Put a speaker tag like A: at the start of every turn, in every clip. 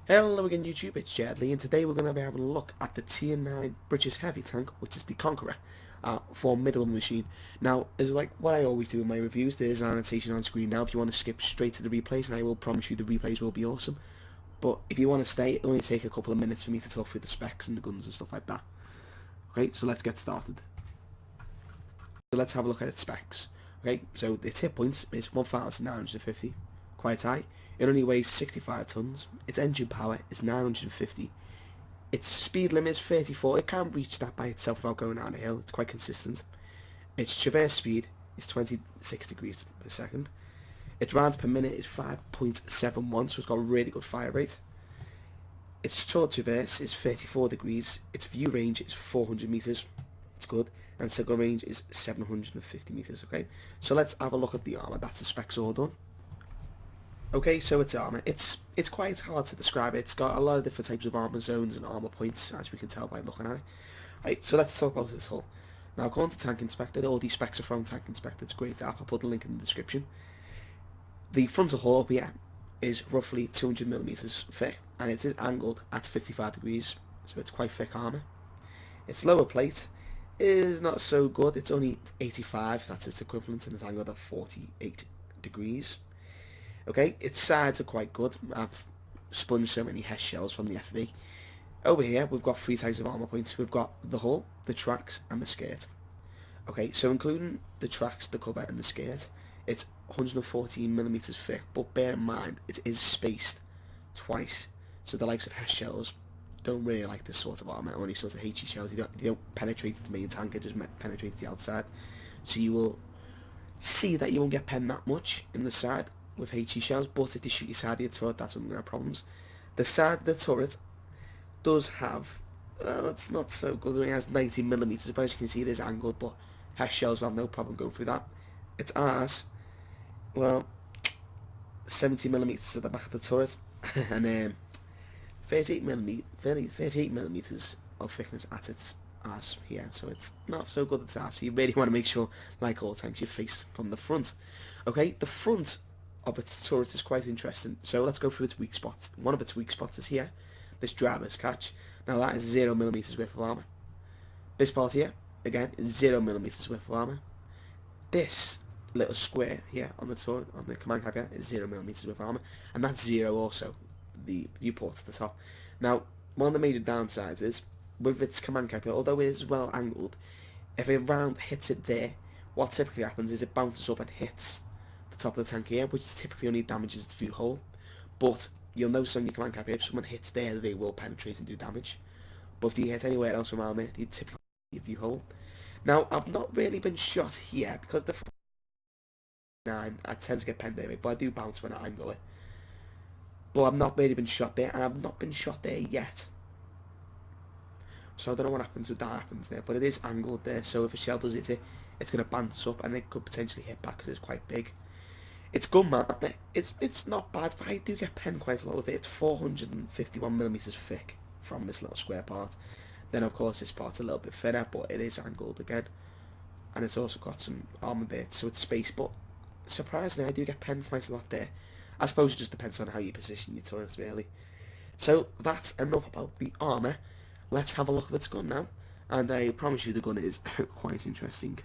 A: Hello again YouTube, it's Jedley, and today we're going to be having a look at the Tier 9 British heavy tank, which is the Conqueror, for middle machine. Now, as like what I always do in my reviews, there's an annotation on screen now if you want to skip straight to the replays, and I will promise you the replays will be awesome. But if you want to stay, it'll only take a couple of minutes for me to talk through the specs and the guns and stuff like that. Okay, so let's get started. So let's have a look at its specs. Okay, so its hit points is 1,950, quite high. It only weighs 65 tons. Its engine power is 950. Its speed limit is 34. It can reach that by itself without going down a hill. It's quite consistent. Its traverse speed is 26 degrees per second. Its rounds per minute is 5.71, so it's got a really good fire rate. Its short traverse is 34 degrees. Its view range is 400 meters. It's good. And signal range is 750 meters. Okay, so let's have a look at the armor. That's the specs all done. Okay, so its armor, it's quite hard to describe it. It's got a lot of different types of armor zones and armor points, as we can tell by looking at it. Right, so let's talk about its hull. Now, according to Tank Inspector, all these specs are from Tank Inspector. It's a great app. I'll put the link in the description. The frontal hull here is roughly 200 millimeters thick, and it is angled at 55 degrees, so it's quite thick armor. Its lower plate is not so good. It's only 85. That's its equivalent, and it's angled at 48 degrees. Okay, its sides are quite good. I've sponged so many HESH shells from the FV. Over here, we've got three types of armor points. We've got the hull, the tracks, and the skirt. Okay, so including the tracks, the cover, and the skirt, it's 114 millimeters thick. But bear in mind, it is spaced twice. So the likes of HESH shells don't really like this sort of armor. Only sort of HE shells, they don't penetrate to the main tank. It just penetrates the outside. So you will see that you won't get penned that much in the side with HE shells, but if they shoot your side of your turret, that's when we're going to have problems. The side of the turret does have, it's not so good. It only has 90 millimeters, but as you can see, it is angled, but HESH shells will have no problem going through that. Its arse, well, 70 millimeters at the back of the turret, and 38 millimeters of thickness at its arse here, so it's not so good at its arse. So you really want to make sure, like all tanks, you face from the front. Okay, the front of its turret is quite interesting, so let's go through its weak spots. One of its weak spots is here, this driver's catch. Now that is 0 millimeters worth of armor. This part here, again, is 0 millimeters worth of armor. This little square here on the turret, on the command cap here, is 0 millimeters worth of armor, and that's 0 also, the viewport at the top. Now, one of the major downsides is, with its command cap here, although it is well angled, if a round hits it there, what typically happens is it bounces up and hits the top of the tank here, which typically only damages the view hole. But you'll notice on your command cap here, if someone hits there, they will penetrate and do damage. But if they hit anywhere else around there, they typically hit your view hole. Now, I've not really been shot here, because the 9, I tend to get penned there, but I do bounce when I angle it. But I've not really been shot there, and I've not been shot there yet. So I don't know what happens with that happens there, but it is angled there, so if a shell does hit it, it's going to bounce up, and it could potentially hit back because it's quite big. Its gun map, it's not bad, but I do get penned quite a lot with it. It's 451 millimeters thick from this little square part. Then of course this part's a little bit thinner, but it is angled again, and it's also got some armor bits, so it's spaced. But surprisingly, I do get penned quite a lot there. I suppose it just depends on how you position your turrets, really. So that's enough about the armor. Let's have a look at its gun now, and I promise you the gun is quite interesting.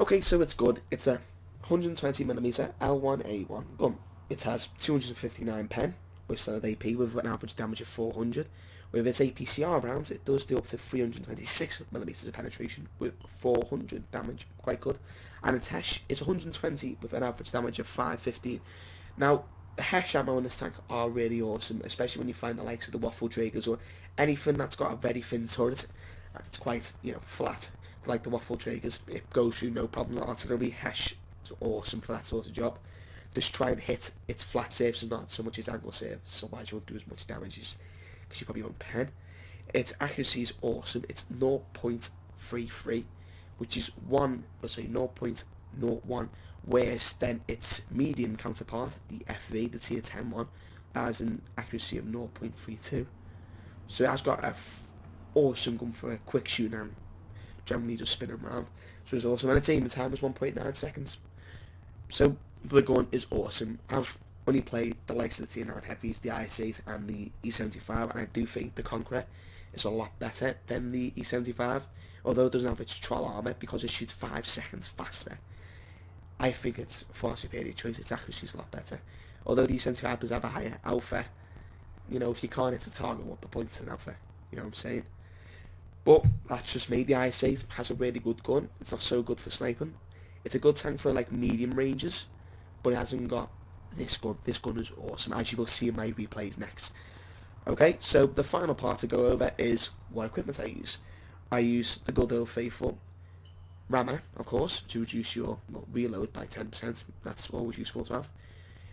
A: Okay, so it's good. It's a 120mm L1A1 gun. It has 259 pen with standard AP with an average damage of 400. With its APCR rounds, it does do up to 326mm of penetration with 400 damage, quite good. And its HESH is 120 with an average damage of 515. Now, the HESH ammo in this tank are really awesome, especially when you find the likes of the Uesfull Traegers or anything that's got a very thin turret. It's quite, flat, like the Uesfull Traegers. It goes through no problem. Artillery HESH is awesome for that sort of job. Just try and hit its flat surfaces, not so much its angle surface, otherwise you won't do as much damage because you probably won't pen. Its accuracy is awesome. It's 0.33, which is 0.01, whereas then its medium counterpart, the FV, the tier 10 one, has an accuracy of 0.32. So it has got a awesome gun for a quick shooting and generally just spinning around. So it's awesome, and its aiming time is 1.9 seconds. So the gun is awesome. I've only played the likes of the Tier 9 Heavies, the IS-8 and the E75, and I do think the Conqueror is a lot better than the E75, although it doesn't have its troll armor because it shoots 5 seconds faster. I think it's a far superior choice. Its accuracy is a lot better. Although the E75 does have a higher alpha, you know, if you can't hit a target, what the point is an alpha? You know what I'm saying? But that's just me. The IS-8 has a really good gun. It's not so good for sniping. It's a good tank for like medium ranges, but it hasn't got this gun. This gun is awesome, as you will see in my replays next. Okay, so the final part to go over is what equipment I use. I use the good old faithful rammer, of course, to reduce your reload by 10%. That's always useful to have.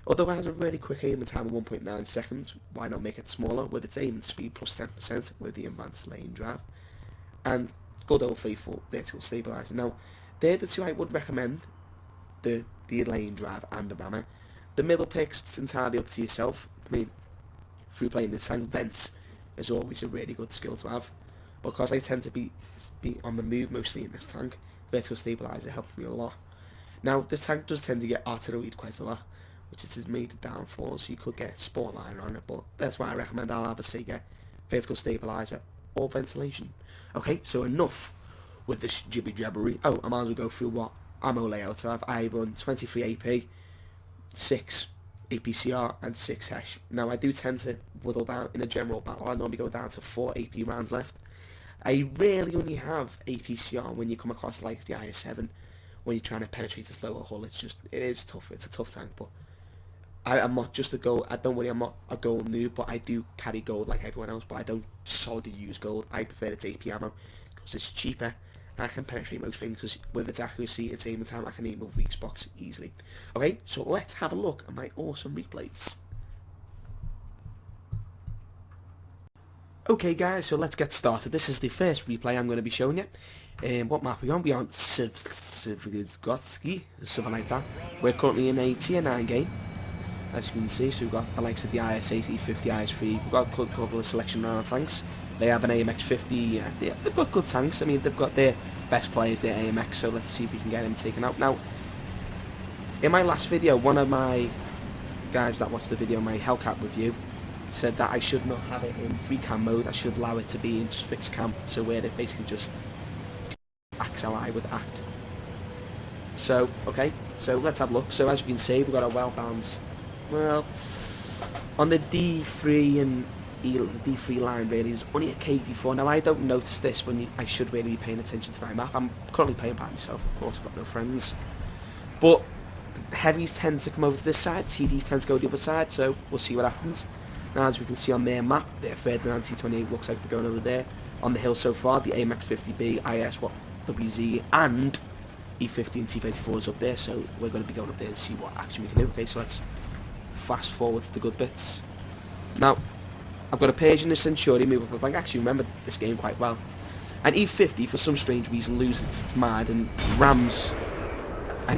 A: Although it has a really quick aiming time of 1.9 seconds, why not make it smaller with its aiming speed plus 10% with the advanced lane drive. And good old faithful vertical stabilizer. Now, they're the two I would recommend, the lane drive and the rammer. The middle picks, it's entirely up to yourself. I mean, through playing this tank, vents is always a really good skill to have. Because I tend to be on the move mostly in this tank, vertical stabilizer helps me a lot. Now, this tank does tend to get artilleried quite a lot, which is his major downfall, so you could get sport liner on it, but that's why I recommend I'll either say get vertical stabilizer or ventilation. Okay, so enough with this jibby jabbery. Oh, I might as well go through what ammo layout I have. I run 23 AP, 6 APCR and 6 HESH. Now I do tend to whittle down in a general battle. I normally go down to 4 AP rounds left. I rarely only have APCR when you come across like the IS-7, when you're trying to penetrate a slower hull. It is tough. It's a tough tank, but I'm not just a gold. Don't worry, I'm not a gold noob, but I do carry gold like everyone else. But I don't solidly use gold. I prefer its AP ammo because it's cheaper. I can penetrate most things because with its accuracy, its aiming time, I can aim over each box easily. Okay, so let's have a look at my awesome replays. Okay guys, so let's get started. This is the first replay I'm going to be showing you. What map are we on? We're on Sivgotsky, something like that. We're currently in a Tier 9 game, as you can see. So we've got the likes of the IS-8, E50, IS-3. We've got a couple of selection on our tanks. They have an AMX-50. They've got good tanks. I mean, they've got their best players, their AMX, so let's see if we can get them taken out. Now, in my last video, one of my guys that watched the video, my Hellcat review, said that I should not have it in free cam mode. I should allow it to be in just fixed cam, so where it basically just acts how I would act. So, okay, so let's have a look. So as you can see, we've got a well-balanced, well, on the D3 and the D3 line really is only a KV4. Now I don't notice this when I should really be paying attention to my map. I'm currently playing by myself, of course, I've got no friends. But heavies tend to come over to this side, TDs tend to go the other side, so we'll see what happens. Now as we can see on their map, their Ferdinand T28 looks like they're going over there. On the hill so far, the AMX-50B, IS-WZ and E50 and T34 is up there, so we're going to be going up there and see what action we can do. Okay, so let's fast forward to the good bits. Now, I've got a Persian, a Centurion move up. I actually remember this game quite well. And E50, for some strange reason, loses its mind and rams a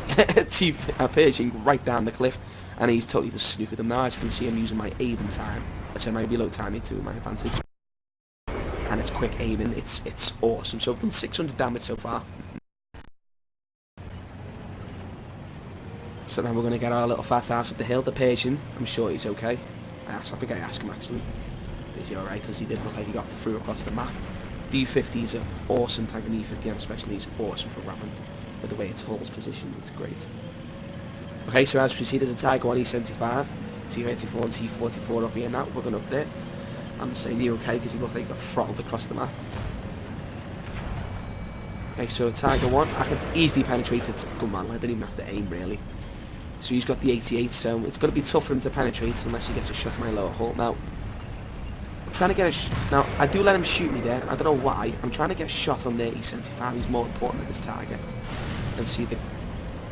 A: Persian right down the cliff, and he's totally just snookered them. Now, as you can see, I'm using my aiming time, so my reload time into my advantage. And it's quick aiming, it's awesome. So I've done 600 damage so far. So now we're going to get our little fat ass up the hill. The Persian, I'm sure he's okay. I think I asked him actually. Is he alright? Because he did look like he got through across the map. The E50 is an awesome tank, and E50M especially is awesome for ramming. With the way its hull's positioned, it's great. Okay, so as we see, there's a Tiger 1 E75, T34 and T44 up here now. We're going up there. I'm saying you okay because he looked like he got throttled across the map. Okay, so Tiger 1, I can easily penetrate it. Good man, I didn't even have to aim really. So he's got the 88, so it's going to be tough for him to penetrate unless he gets a shot at my lower hull. Now, I'm trying to get a now I do let him shoot me there. I don't know why. I'm trying to get a shot on their E75. He's more important than this target. And see the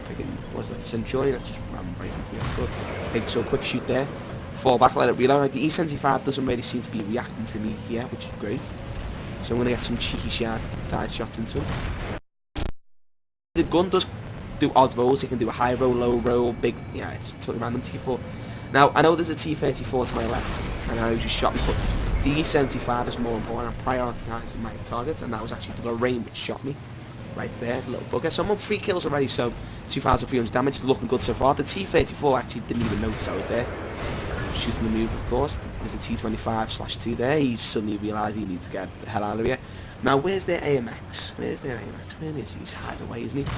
A: freaking, what's that, Centurion? That's just ran right into me. That's good. Okay, so quick shoot there. Fall back, let it reload. Right, the E75 doesn't really seem to be reacting to me here, which is great. So I'm going to get some cheeky side shots into him. The gun does do odd rolls. It can do a high roll, low roll, big, yeah, it's totally random. T4. Now, I know there's a T34 to my left, and I know just shot me, but the E75 is more important. I'm prioritising my targets, and that was actually the Lorraine which shot me. Right there, little bugger. So I'm on 3 kills already, so 2,300 damage, looking good so far. The T-34 actually didn't even notice I was there. Shooting the move, of course. There's a T-25/2 there. He's suddenly realised he needs to get the hell out of here. Now, where's their AMX? Where's their AMX? Where is he? He's hiding away, isn't he?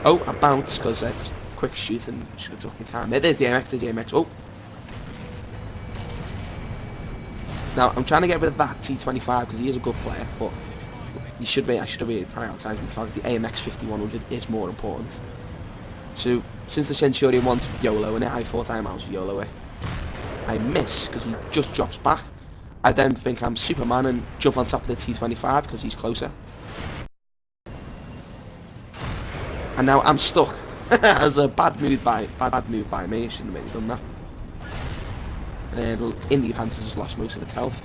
A: Oh, I bounced because I just quick shoot and should have took my time. There's the AMX, there's the AMX. Oh. Now, I'm trying to get rid of that T-25 because he is a good player, but I should have really prioritised my target. The AMX 5100 is more important. So, since the Centurion wants YOLO in it, I thought I might YOLO it. I miss because he just drops back. I then think I'm Superman and jump on top of the T-25 because he's closer. And now I'm stuck. As a bad move by me. I shouldn't have really done that. And Indie Panther just lost most of its health.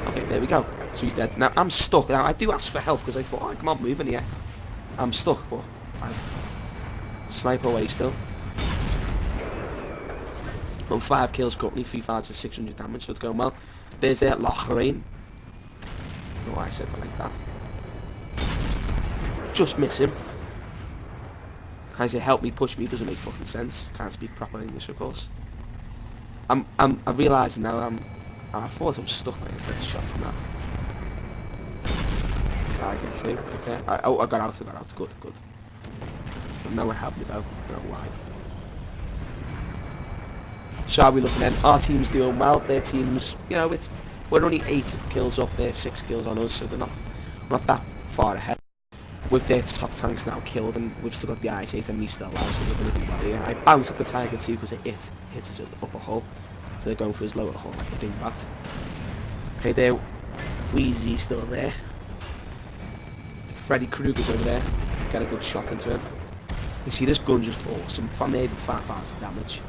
A: Okay, there we go. So he's dead. Now I'm stuck. Now I do ask for help because I thought, oh, come on, move in here. I'm stuck, but I snipe away still. On 5 kills currently, 3,600 damage, so it's going well. There's their Lochrain. I don't know why I said it like that. Just miss him. I say help me, push me, doesn't make fucking sense. Can't speak proper English, of course. I'm realising now I thought I was stuck like a shots in that. Target too, okay. I got out, good. But no one helped me though, I don't know why. So are we looking at our team's doing well, their team's, you know, we're only 8 kills up there, 6 kills on us, so they're not that far ahead. With their top tanks now killed, and we've still got the IS-8 and me still alive, so we're going to do well here. I bounced up the Tiger too because it hits his upper hull, so they're going for his lower hull like a dingbat. Okay, there, Wheezy's still there. Freddy Krueger's over there, get a good shot into him. You see this gun's just awesome, from there to 5,000 damage.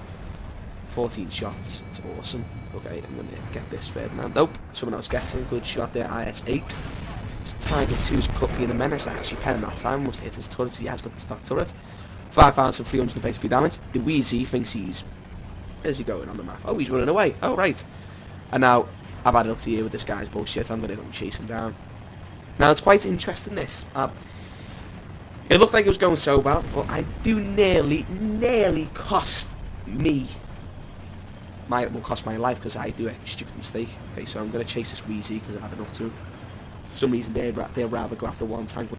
A: 14 shots, it's awesome. Okay, I'm going to get this Ferdinand. Nope, someone else gets him, good shot there, IS-8. Tiger 2's cut being a menace, actually penning that time, must hit his turret, he has got the stock turret. 5,383 damage. The Wheezy thinks he's... Where's he going on the map? Oh, he's running away. Oh, right. And now, I've had it up to here with this guy's bullshit, I'm going to go and chase him down. Now, it's quite interesting this. It looked like it was going so well, but I do nearly cost me... will cost my life because I do a stupid mistake. Okay, so I'm going to chase this Wheezy because I've had enough to. For some reason they'd rather go after one tank.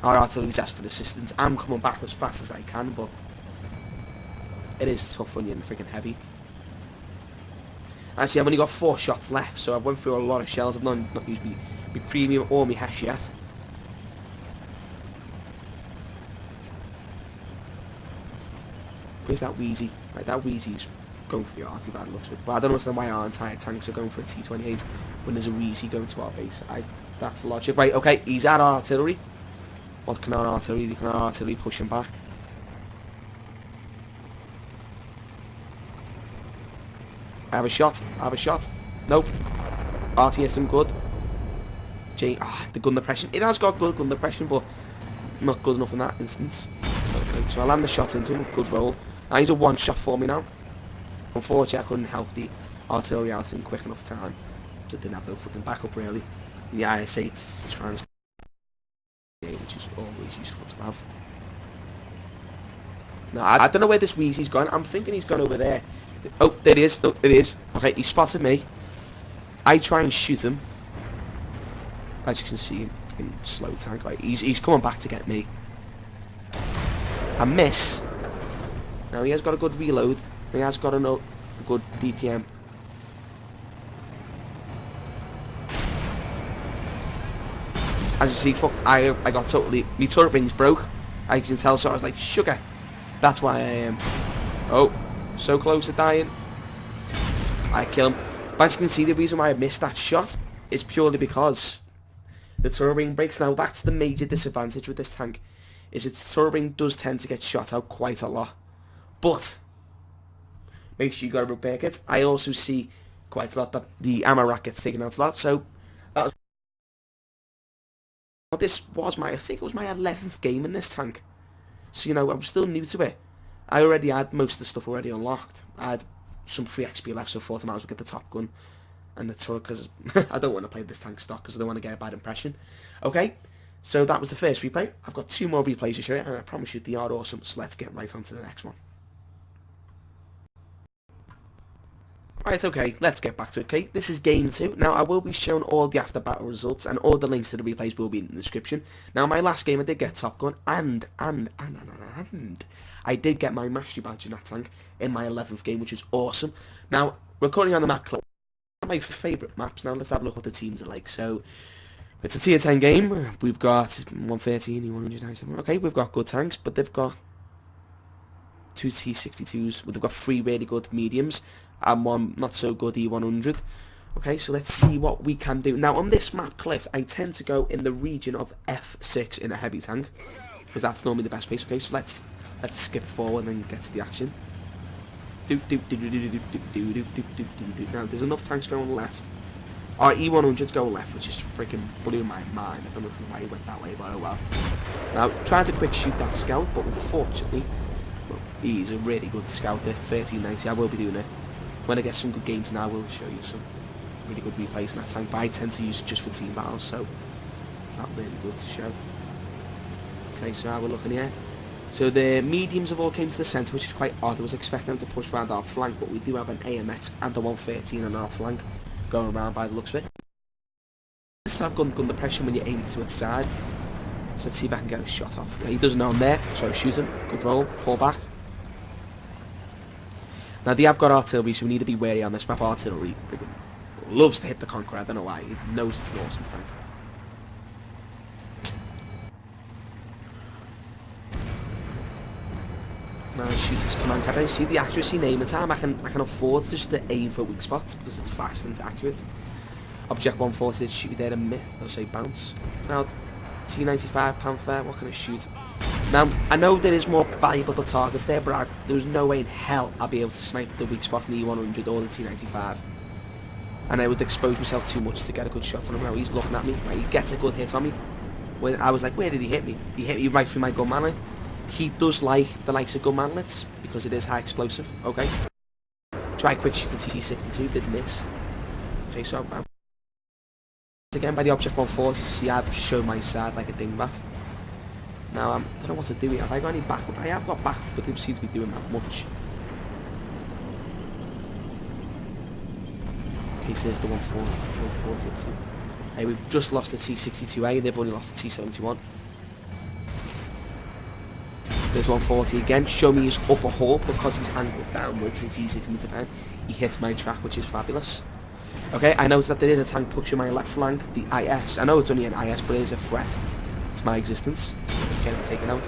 A: Our artillery's asked for assistance. I'm coming back as fast as I can, but it is tough when you're freaking heavy. Actually, I've only got 4 shots left, so I've went through a lot of shells. I've not used my premium or my hash yet. Where's that Wheezy? Right, that Wheezy's going for the arty by the looks of it. But I don't understand why our entire tanks are going for a T-28 when there's a Wheezy going to our base. That's logic. Right, okay, he's at our artillery. What can our artillery? Can our artillery push him back? I have a shot. Nope. Arty hits him good. The gun depression. It has got good gun depression, but not good enough in that instance. Okay, so I land the shot into him. Good roll. Now he's a one shot for me now. Unfortunately, I couldn't help the artillery out in quick enough time. So I didn't have no fucking backup really. The IS-8's trans, which is always useful to have. Now I don't know where this Wheezy's gone. I'm thinking he's gone over there. Oh, there he is. No, it is. Okay, he spotted me. I try and shoot him. As you can see, fucking slow tank. Right, he's coming back to get me. I miss. Now he has got a good reload. He has got a good DPM. As you see, I got totally... My turret rings broke. As you can tell, so I was like, sugar. That's why I am... Oh, so close to dying. I kill him. But as you can see, the reason why I missed that shot is purely because the turret ring breaks. Now, that's the major disadvantage with this tank, is its turret ring does tend to get shot out quite a lot. But make sure you got a repair kit. I also see quite a lot that the ammo rack gets taken out a lot. So this was I think it was my 11th game in this tank. So, you know, I was still new to it. I already had most of the stuff already unlocked. I had some free XP left, so I thought I might as well get the top gun and the turret, because I don't want to play this tank stock because I don't want to get a bad impression. Okay, So that was the first replay. I've got 2 more replays to show you, and I promise you they are awesome. So let's get right on to the next one. Right, okay, let's get back to it, okay? This is game 2. Now, I will be showing all the after battle results, and all the links to the replays will be in the description. Now, my last game I did get Top Gun, and I did get my Mastery Badge in that tank in my 11th game, which is awesome. Now, we're currently on the map club. One of my favourite maps. Now, let's have a look what the teams are like. So, it's a tier 10 game. We've got 113, 197. Okay, we've got good tanks, but they've got 2 T62s. They've got 3 really good mediums and 1 not so good E100. Okay, so let's see what we can do. Now, on this map, Cliff, I tend to go in the region of F6 in a heavy tank, because that's normally the best place. Okay, so let's skip forward and get to the action. Now, there's enough tanks going left. Our E100's going left, which just freaking blew my mind. I don't know why he went that way, but oh well. Now, trying to quick shoot that scout, but unfortunately, well, he's a really good scout there, 1390. I will be doing it. When I get some good games now, I will show you some really good replays in that tank, but I tend to use it just for team battles, so it's not really good to show. Okay, so how we're looking here. So the mediums have all came to the centre, which is quite odd. I was expecting them to push around our flank, but we do have an AMX and the 113 on our flank going around by the looks of it. Just have gun depression when you aim to its side. So let's see if I can get a shot off. Yeah, he doesn't know I'm there, so shoot him. Good roll, pull back. Now they have got artillery, so we need to be wary on this map. Artillery loves to hit the Conqueror. I don't know why. He knows it's an awesome tank. Now shoot his command card. I see the accuracy and aim time. I can afford just to aim for weak spots because it's fast and it's accurate. Object 140 did shoot there a minute. I'll say bounce. Now T95 Panther. What can I shoot? Now I know there is more valuable targets there, but there's no way in hell I'll be able to snipe the weak spot in the E100 or the T95. And I would expose myself too much to get a good shot on him. Now he's looking at me. Right, he gets a good hit on me. When I was like, where did he hit me? He hit me right through my gun manlet. He does like the likes of gun mantlets because it is high explosive. Okay. Try quick shoot the T62, did miss. Okay, so I'm again by the object 140. See, I've shown my side like a dingbat. Now I don't know what to do here. Have I got any backup? I have got backup, but they seem to be doing that much. Okay, so there's the 140. It's 140 up to. Hey, we've just lost the T62A. They've only lost the T71. There's 140 again. Show me his upper hull because he's angled downwards. It's easy for me to pen. He hits my track, which is fabulous. Okay, I noticed that there is a tank pushing my left flank, the IS. I know it's only an IS, but it is a threat to my existence. Get him taken out.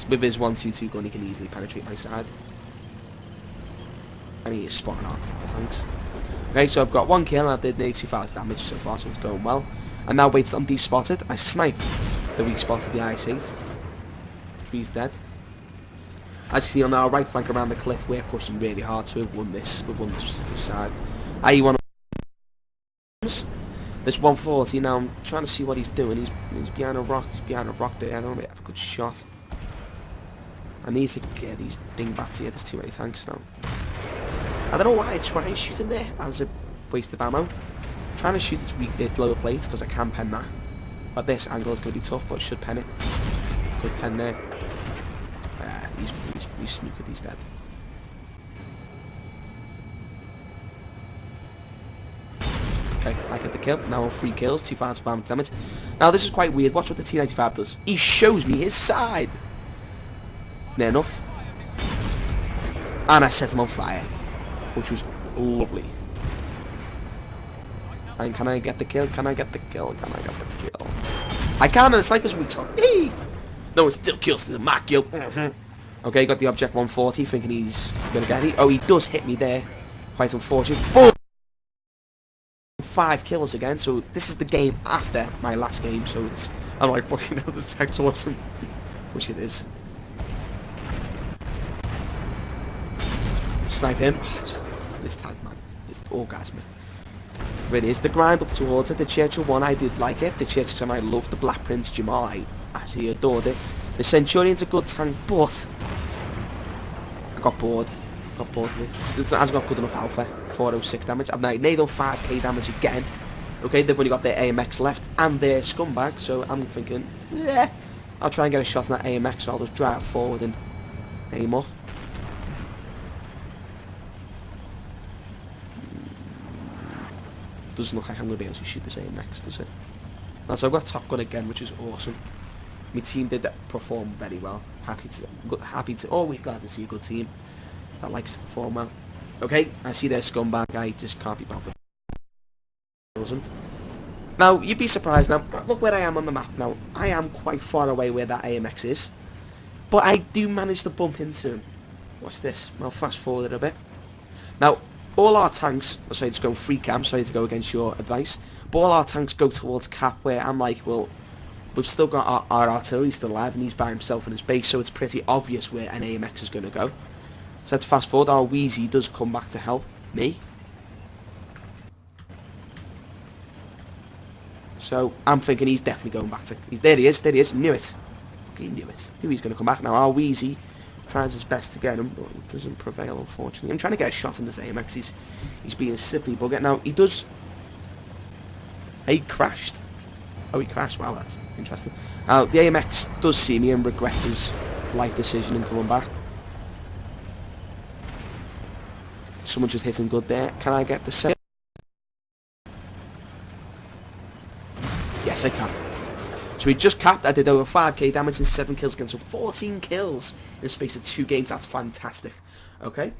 A: With his 122 gun, he can easily penetrate my side. And he is spotting out the tanks. Okay, so I've got 1 kill and I did 82,000 damage so far, so it's going well. And now waits on despotted. I snipe the weak spot of the IS-8. He's dead. As you see on our right flank around the cliff, we're pushing really hard, so we've won this. We've won this side. IE1. There's 140 now. I'm trying to see what he's doing. He's behind a rock. He's behind a rock there. I don't really have a good shot. I need to get these dingbats here. There's too many tanks now. I don't know why I try and shoot him there as a waste of ammo. I'm trying to shoot its lower plate because I can pen that. But this angle is going to be tough, but I should pen it. Good pen there. He's snookered, he's dead. Okay, I get the kill. Now on 3 kills, 2,500 damage. Now this is quite weird. Watch what the T95 does. He shows me his side. Near enough. And I set him on fire, which was lovely. And can I get the kill? Can I get the kill? Can I get the kill? I can, and the sniper's weak spot. Hey! No, it still kills to the mark kill. Okay, got the object 140, thinking he's gonna get me. Oh, he does hit me there. Quite unfortunate. Boom! 5 kills again, so this is the game after my last game, so it's... I'm like, fucking hell, this tech's awesome. Which it is. Snipe him. Oh, this tank, man. It's orgasmic. Really is. The grind up towards it. The Churchill one, I did like it. The Churchill 2, I loved. The Black Prince Jamal, I actually adored it. The Centurion's a good tank, but I got bored. It hasn't got good enough alpha. 406 damage. I've now nailed 5k damage again. Okay, they've only got their AMX left and their scumbag, so I'm thinking, yeah, I'll try and get a shot on that AMX, so I'll just drive forward and aim up. Doesn't look like I'm going to be able to shoot this AMX, does it? Now, so I've got Top Gun again, which is awesome. My team did perform very well. Happy to, always glad to see a good team that likes to perform well. Okay, I see their scumbag, I just can't be bothered. Now, you'd be surprised now, look where I am on the map now. I am quite far away where that AMX is. But I do manage to bump into him. What's this? I'll fast forward a bit. Now, all our tanks, sorry to go free cam, sorry to go against your advice, but all our tanks go towards Cap, where I'm like, well, we've still got our artillery still alive and he's by himself in his base, so it's pretty obvious where an AMX is going to go. So let's fast forward. Our Wheezy does come back to help me. So I'm thinking he's definitely going back to... there he is, knew it. Fucking knew it. Knew he's going to come back. Now our Wheezy tries his best to get him, but it doesn't prevail, unfortunately. I'm trying to get a shot in this AMX. He's being a sippy bugger. Now he does... he crashed. Oh, he crashed. Wow, that's interesting. The AMX does see me and regrets his life decision in coming back. Someone just hit him good there. Can I get the save? Yes, I can. So he just capped. I did over 5k damage and 7 kills again. So 14 kills in the space of 2 games. That's fantastic. Okay.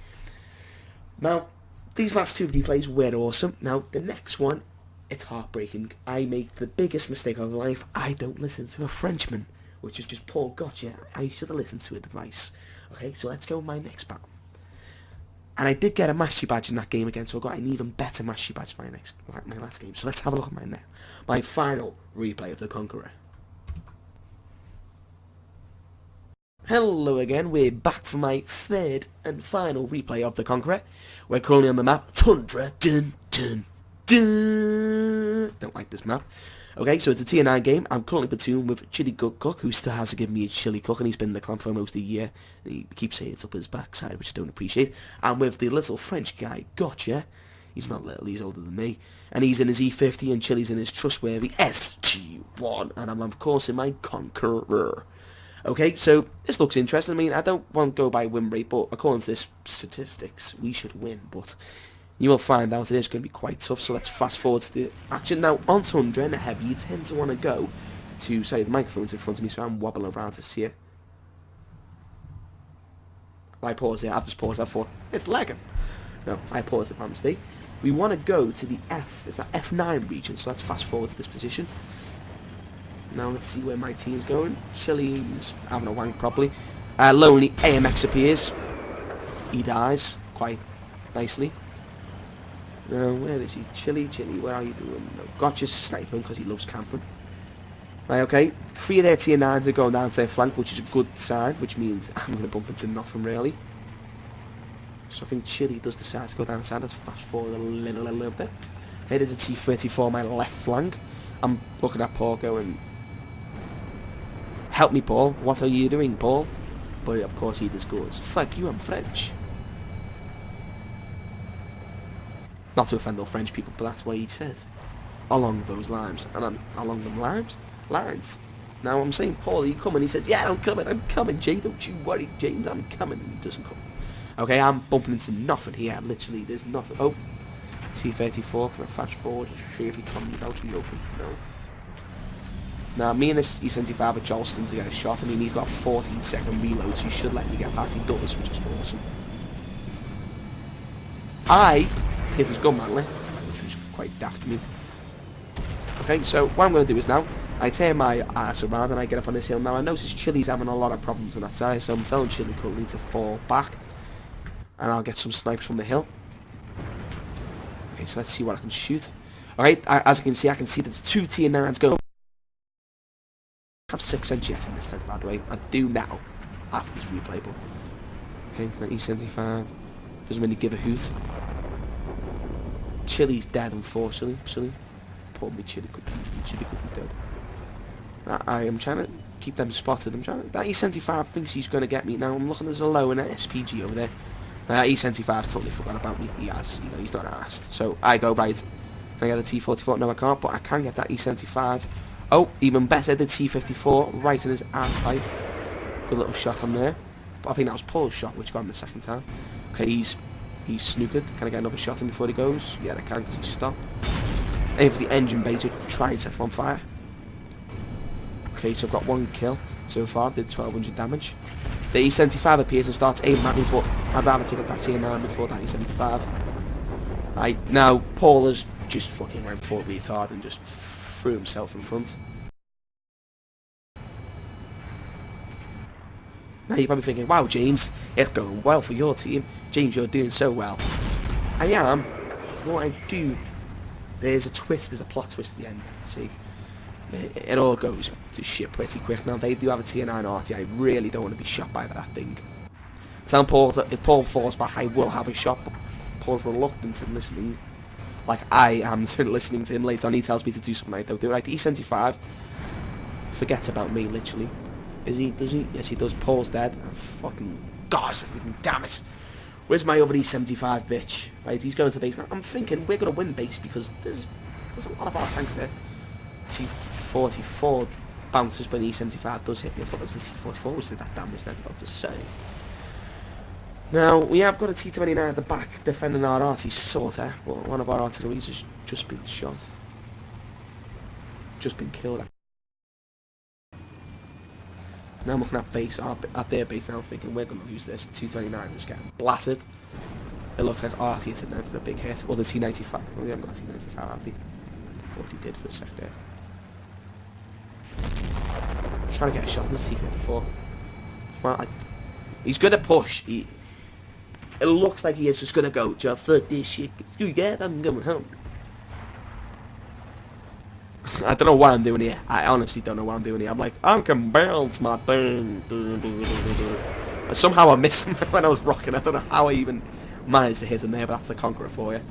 A: Now, these last 2 replays were awesome. Now, the next one, it's heartbreaking. I make the biggest mistake of my life. I don't listen to a Frenchman, which is just Paul Gotcha. I should have listened to advice. Okay, so let's go with my next battle. And I did get a Mastery Badge in that game again, so I got an even better Mastery Badge my last game. So let's have a look at my final replay of the Conqueror. Hello again, we're back for my 3rd and final replay of the Conqueror. We're currently on the map Tundra. Dun, dun, dun. Don't like this map. Okay, so it's a tier 9 game. I'm currently platooned with Chili Good Cook, who still hasn't given me a chili cook, and he's been in the clan for almost a year. And he keeps saying it's up his backside, which I don't appreciate. And with the little French guy, Gotcha. He's not little, he's older than me. And he's in his E50, and Chili's in his trustworthy SG1. And I'm, of course, in my Conqueror. Okay, so this looks interesting. I mean, I don't want to go by win rate, but according to this statistics, we should win. But you will find out it is going to be quite tough, so let's fast forward to the action. Now, on Tundra and Heavy, you tend to want to go to... sorry, the microphone's in front of me, so I'm wobbling around to see it. I paused there. I've just paused. I thought, it's lagging. No, I paused it by mistake. We want to go to the it's that F9 region, so let's fast forward to this position. Now, let's see where my team's going. Chili's having a wank properly. Lonely AMX appears. He dies quite nicely. Where is he? Chili, where are you doing? No, Gotcha's sniping because he loves camping. Right, okay. 3 of their tier 9s are going down to their flank, which is a good sign, which means I'm going to bump into nothing really. So I think Chili does decide to go down the side. Let's fast forward a little bit. Hey, there's a T-34 on my left flank. I'm looking at Paul going, help me, Paul. What are you doing, Paul? But of course he just goes, fuck you, I'm French. Not to offend all French people, but that's what he said. Along those lines. And I'm along them lines? Now I'm saying, Paul, are you coming? He says, yeah, I'm coming, Jay. Don't you worry, James, I'm coming. He doesn't come. Okay, I'm bumping into nothing here. Literally, there's nothing. Oh, T-34. Can I fast forward? See if he comes out in the open. No. Now, me and this E-75 are jolting to get a shot. I mean, he's got 14-second reload, so he should let me get past. He does, which is awesome. I hit his gun mantle, which was quite daft of me. Okay, so what I'm going to do is now, I turn my ass around and I get up on this hill. Now, I notice Chili's having a lot of problems on that side, so I'm telling Chili currently to fall back. And I'll get some snipes from the hill. Okay, so let's see what I can shoot. Alright, as you can see, I can see that the 2 tier 9s go. I have 6 jets in this tent, by the way. I do now, after this replay, but... okay, that E-75 doesn't really give a hoot. Chili's dead, unfortunately. Poor me, Chili could be dead. I am trying to keep them spotted. That E-75 thinks he's going to get me. Now I'm looking, there's a low and an SPG over there. E-75's totally forgot about me. He has, he's not asked. So I go right. Can I get the T-44? No, I can't, but I can get that E-75. Oh, even better, the T-54 right in his ass pipe. Good little shot on there. But I think that was Paul's shot, which got him the second time. Okay, he's snookered. Can I get another shot in before he goes? Yeah, I can, because he's stopped. Aim for the engine bay to try and set him on fire. Okay, so I've got 1 kill so far. Did 1200 damage. The E-75 appears and starts aiming at me, but I'd rather take up that Tier 9 before that E-75. Right, now Paul has just fucking went full retard and just threw himself in front. Now you're probably thinking, wow James, it's going well for your team. James, you're doing so well. I am. What I do, there's a twist, there's a plot twist at the end. See, it all goes to shit pretty quick. Now they do have a Tier 9 arty. I really don't want to be shot by that thing. Tell Paul that if Paul falls back, I will have a shot. But Paul's reluctant in listening, like I am to listening to him later on. He tells me to do something I don't do. Right, E-75 forgets about me, literally. Is he? Does he? Yes, he does. Paul's dead. Oh, fucking God, fucking damn it. Where's my other E-75 bitch? Right, he's going to base now. I'm thinking we're going to win base because there's a lot of our tanks there. T-44 bounces when E-75 does hit me. I thought it was the T-44 which did that damage that I was about to say. Now, we have got a T-29 at the back defending our arty, sorta. Well, one of our artilleries has just been shot. Just been killed. Now I'm looking at base, at their base now, thinking we're going to lose this. T-29 is getting blattered. It looks like arty is in there for the big hit. Or the T-95. Well, we haven't got a T-95, have we? Thought he did for a sec there. I'm trying to get a shot on this T-54. Well, he's going to push. It looks like he is just going to go, fuck this shit. You get, I'm going home. I don't know what I'm doing here. I honestly don't know what I'm doing here. I'm like, I can bounce my thing. And somehow I missed him when I was rocking. I don't know how I even managed to hit him there, but that's the Conqueror for you.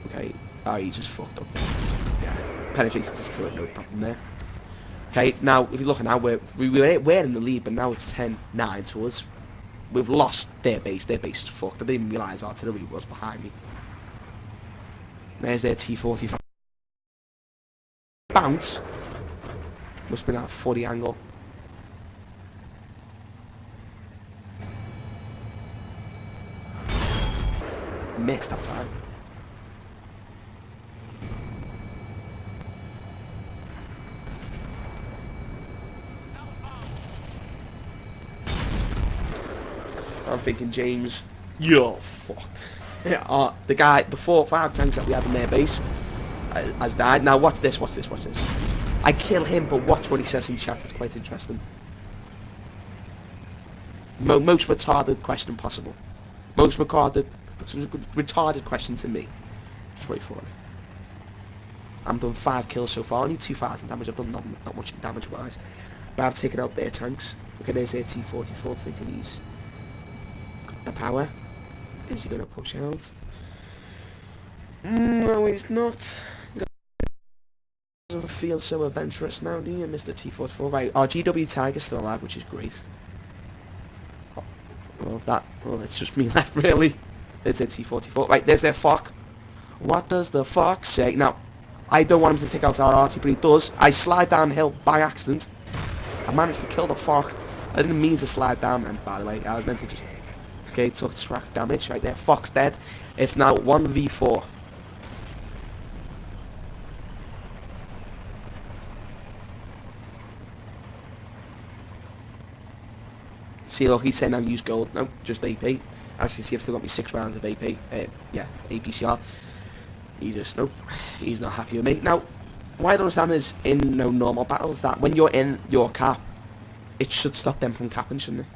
A: Okay. Oh, he's just fucked up there. Yeah. Penetrated his turret, no problem there. Okay, now, if you look at now, we're in the lead, but now it's 10-9 to us. We've lost their base. Their base is fucked. I didn't even realise artillery was behind me. There's their T-45. Bounce. Must be that 40 angle. Missed that time. I'm thinking, James, you're fucked. The guy, the 4 or 5 tanks that we had in their base has died. Now watch this, watch this, watch this. I kill him, but watch what he says in chat. It's quite interesting. Most retarded question possible. Most retarded question to me. Just wait for it. I've done 5 kills so far, only 2,000 damage. I've done not much damage wise, but I've taken out their tanks. Look at their T-44, thinking he's got the power. Is he going to push out? No, he's not. Doesn't feel so adventurous now, do you, Mr. T-44? Right, our GW Tiger's still alive, which is great. Well, it's just me left, really. There's a T-44. Right, there's their fuck. What does the fuck say? Now, I don't want him to take out our arty, but he does. I slide downhill by accident. I managed to kill the fuck. I didn't mean to slide down then, by the way. I was meant to just... Okay, took track damage right there. Fox dead. It's now 1v4. See, look, he's saying now use gold. No, just AP. As you see, I've still got me 6 rounds of AP. Yeah, APCR. He just, nope. He's not happy with me. Now, what I don't understand is in normal battles that when you're in your cap, it should stop them from capping, shouldn't it?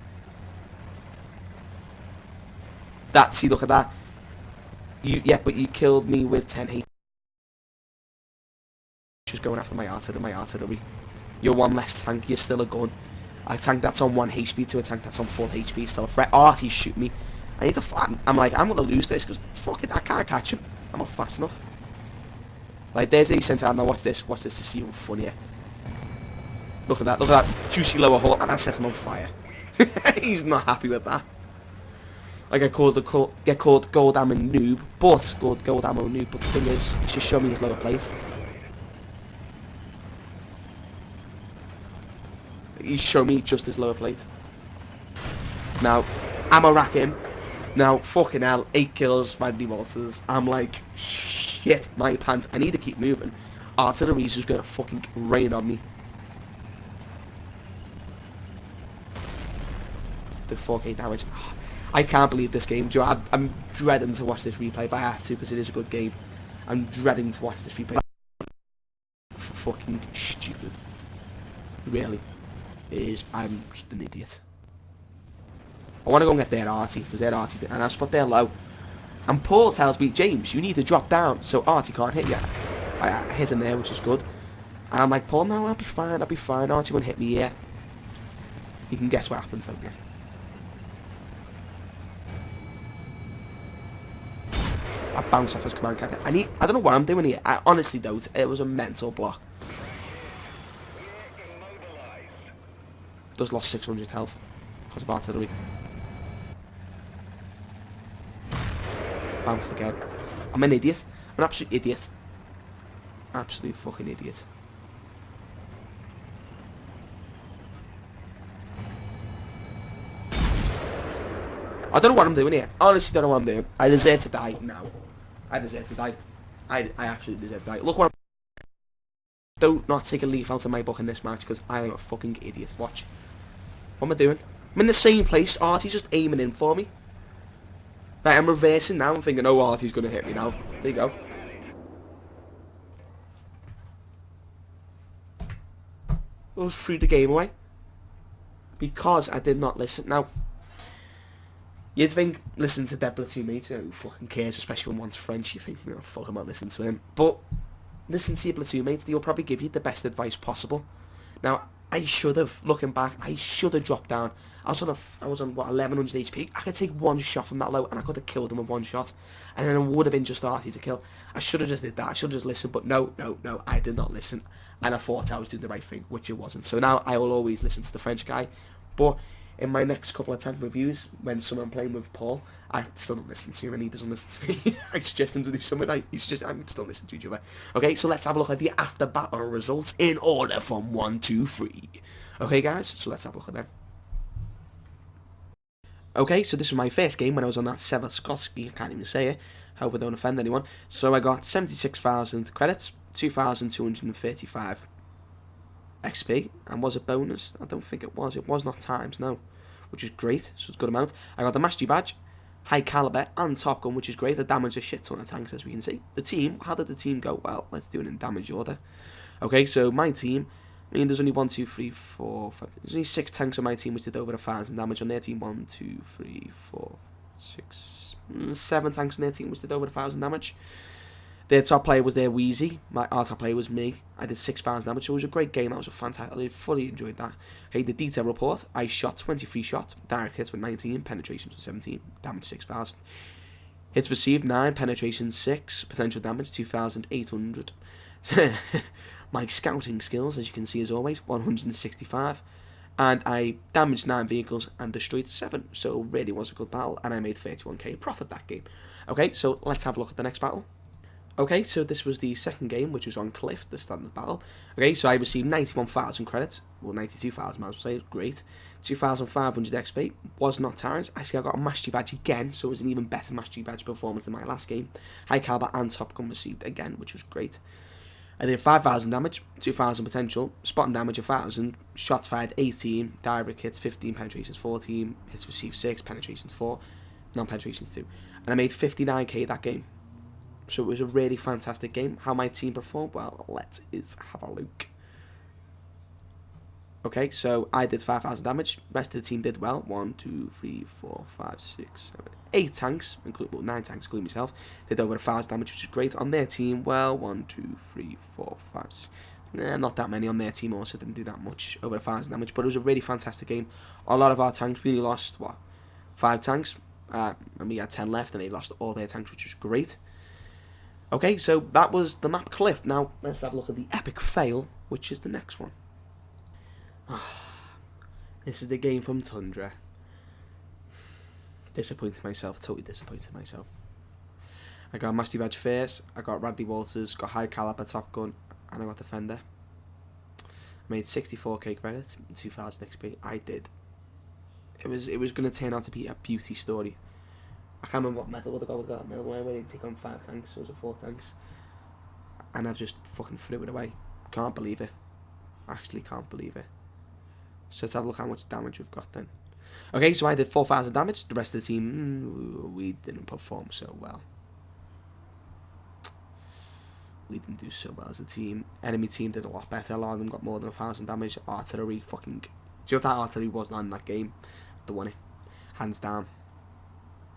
A: That, see, look at that. Yeah, but you killed me with 10 HP. Just going after my artillery. You're one less tank, you're still a gun. A tank that's on 1 HP to a tank that's on 4 HP is still a threat. Arties shoot me. I need to I'm like, I'm gonna lose this because fuck it, I can't catch him. I'm not fast enough. Like, there's the center. Now watch this to see how funny. Look at that juicy lower hull, and I set him on fire. He's not happy with that. Like get called gold ammo noob, but gold ammo noob. But the thing is, he's just showing me his lower plate. He's showing me just his lower plate. Now, ammo rack him. Now, fucking hell, 8 kills, my mortars. I'm like, shit, my pants. I need to keep moving. Artillery's just gonna fucking rain on me. The 4k damage. I can't believe this game. I'm dreading to watch this replay, but I have to because it is a good game. I'm dreading to watch this replay. Fucking stupid. Really. It is. I'm just an idiot. I want to go and get their Artie, because they're Artie, and I spot they're low. And Paul tells me, James, you need to drop down, so Artie can't hit you. I hit him there, which is good. And I'm like, Paul, no, I'll be fine, Artie won't hit me yet. You can guess what happens, don't you? I bounce off his command cannon. I don't know what I'm doing here. I honestly don't. It was a mental block. Just lost 600 health because of artillery. Bounced again. I'm an idiot. I'm an absolute idiot. Absolute fucking idiot. I don't know what I'm doing here. Honestly, don't know what I'm doing. I deserve to die now. I deserve to die. I absolutely deserve to die. Look what I'm... Don't not take a leaf out of my book in this match because I am a fucking idiot. Watch. What am I doing? I'm in the same place. Artie's just aiming in for me. Right, I'm reversing now. I'm thinking, oh, Artie's going to hit me now. There you go. I was threw the game away. Because I did not listen. Now, you'd think, listen to Dead Platoon mates, who fucking cares, especially when one's French, you think, you know, fuck, I'm not listening to him. But, listen to your platoon mates, they'll probably give you the best advice possible. Now, I should have, looking back, I should have dropped down. I was on what, 1100 HP. I could take one shot from that low, and I could have killed him with one shot. And then it would have been just Artie to kill. I should have just did that. I should have just listened, but no, I did not listen. And I thought I was doing the right thing, which it wasn't. So now I will always listen to the French guy. But in my next couple of tank reviews, when someone playing with Paul, I still don't listen to him and he doesn't listen to me. I suggest him to do something. I just don't listen to each other. Okay, so let's have a look at the after battle results in order from 1, 2, 3. Okay, guys, so let's have a look at them. Okay, so this was my first game when I was on that Severskoski. I can't even say it. Hope I don't offend anyone. So I got 76,000 credits, 2,235 XP, and was a bonus? I don't think it was. It was not times, no. Which is great, so it's a good amount. I got the Mastery Badge, High Caliber, and Top Gun, which is great. I damaged a shit ton of tanks, as we can see. The team, how did the team go? Well, let's do it in damage order. Okay, so my team, I mean, there's only 1, 2, 3, 4, 5. There's only 6 tanks on my team, which did over 1,000 damage. On their team, 1, 2, 3, 4, 6, 7 tanks on their team, which did over 1,000 damage. Their top player was their Wheezy. Our top player was me. I did 6,000 damage, so it was a great game. That was a fantastic. I fully enjoyed that. Okay, the detail report. I shot 23 shots. Direct hits with 19, penetrations with 17, damage 6,000. Hits received 9, penetration 6, potential damage 2,800. My scouting skills, as you can see as always, 165. And I damaged 9 vehicles and destroyed 7. So it really was a good battle, and I made 31k profit that game. Okay, so let's have a look at the next battle. Okay, so this was the second game, which was on Cliff, the standard battle. Okay, so I received 91,000 credits. Well, 92,000, I would say. Great. 2,500 XP. Was not times. Actually, I got a Mastery Badge again, so it was an even better Mastery Badge performance than my last game. High Caliber and Top Gun received again, which was great. I did 5,000 damage, 2,000 potential, spotting damage 1,000, shots fired 18, direct hits 15, penetrations 14, hits received 6, penetrations 4, non-penetrations 2. And I made 59k that game. So it was a really fantastic game. How my team performed? Well, let's have a look. Okay, so I did 5,000 damage. Rest of the team did well. 1, 2, 3, 4, 5, 6, 7, 8 tanks, including 9 tanks, including myself. Did over 1,000 damage, which is great. On their team, well, 1, 2, 3, 4, 5, 6. Not that many on their team. Also didn't do that much, over 1,000 damage. But it was a really fantastic game. A lot of our tanks, we only lost what, 5 tanks, and we had 10 left, and they lost all their tanks, which was great. Okay, so that was the map Cliff. Now, let's have a look at the epic fail, which is the next one. This is the game from Tundra. disappointed myself, totally disappointed myself. I got Masty Reg first, I got Radley Walters, got High Caliber Top Gun, and I got Defender. I made 64k credits in 2000 XP. I did. It was going to turn out to be a beauty story. I can't remember what medal would have got with that medal where we need to take on 5 tanks, or was it 4 tanks? And I've just fucking threw it away. Can't believe it. Actually can't believe it. So let's have a look how much damage we've got then. Okay, so I did 4,000 damage. The rest of the team, we didn't perform so well. We didn't do so well as a team. Enemy team did a lot better. A lot of them got more than 1,000 damage. Artillery, fucking... Do you know if that artillery was not in that game? They won it. Hands down.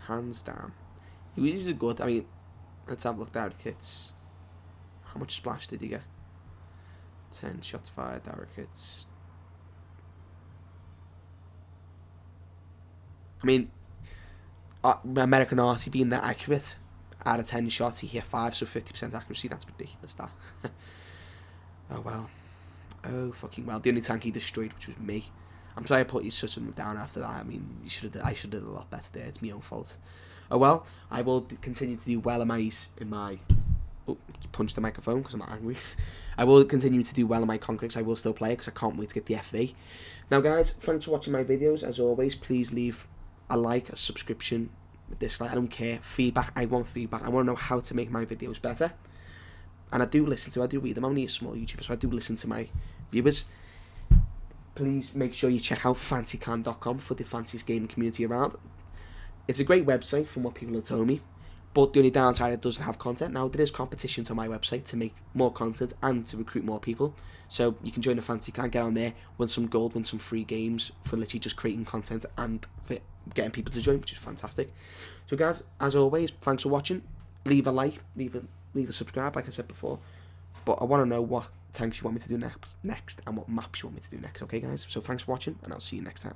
A: Hands down. He was good. I mean, let's have a look at kits. How much splash did he get? 10 shots fired, direct hits. I mean, American Arty being that accurate, out of 10 shots he hit 5, so 50% accuracy. That's ridiculous, that. Oh well. Oh fucking well. The only tank he destroyed, which was me. I'm sorry I put you such something down after that. I mean, I should have done a lot better there. It's my own fault. Oh well. I will continue to do well in my. Oh, punch the microphone because I'm angry. I will continue to do well in my Conquerors. I will still play it because I can't wait to get the FV. Now, guys, thanks for watching my videos. As always, please leave a like, a subscription, a dislike. I don't care. Feedback. I want feedback. I want to know how to make my videos better. And I do read them. I'm only a small YouTuber, so I do listen to my viewers. Please make sure you check out fancycan.com for the fanciest gaming community around. It's a great website from what people have told me. But the only downside, it doesn't have content. Now, there is competition to my website to make more content and to recruit more people. So you can join the Fancy Can, get on there, win some gold, win some free games for literally just creating content and for getting people to join, which is fantastic. So guys, as always, thanks for watching. Leave a like, leave a subscribe, like I said before. But I want to know what tanks you want me to do next and what maps you want me to do next. Okay, guys? So thanks for watching, and I'll see you next time.